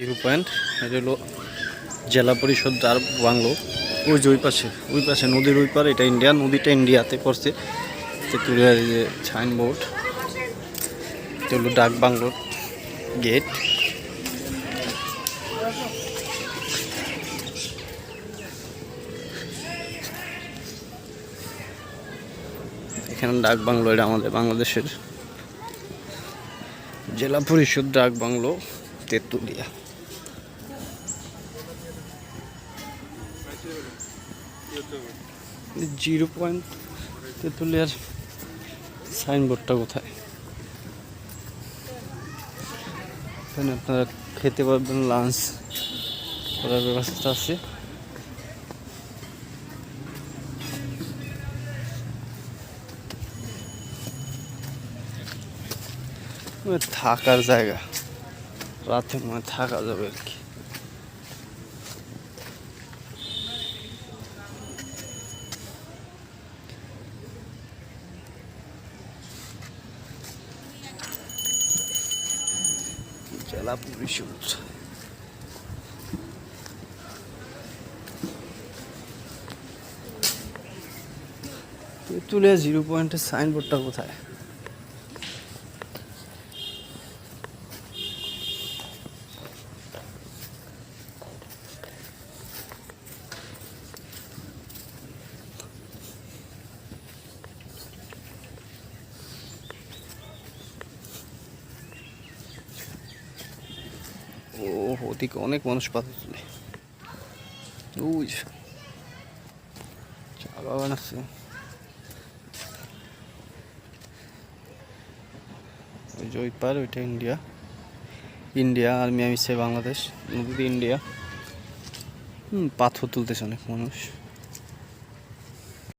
Zero point, এটা হলো জেলা পরিষদ যার বাংলো। ওই যে ওই পাশে নদীর ওই পার, এটা ইন্ডিয়া, নদীটা ইন্ডিয়াতে পড়ছে। তেঁতুলিয়ার এই যে সাইনবোর্ড, এটা হলো ডাক বাংলোর গেট। এখানে ডাক বাংলো, এটা আমাদের বাংলাদেশের জেলা পরিষদ ডাক বাংলো তেঁতুলিয়া। জিরো পয়েন্ট তেঁতুলিয়ার সাইনবোর্ডটা কোথায়? এখানে আপনারা খেতে পারবেন, লাঞ্চ করার ব্যবস্থা আছে। থাকার জায়গা, রাতে মনে থাকা যাবে আর কি। জেলা পরিষদ তেঁতুলিয়া জিরো পয়েন্টের সাইনবোর্ডটা কোথায়? ও, ওদিকে অনেক মানুষ পাতা তুলে। ওই চা বাগান আছে। ওই যে ওই পার, ওইটা ইন্ডিয়া। ইন্ডিয়া আর্মি, আমি বাংলাদেশ। নদীতে ইন্ডিয়া। পাথর তুলতেছে অনেক মানুষ।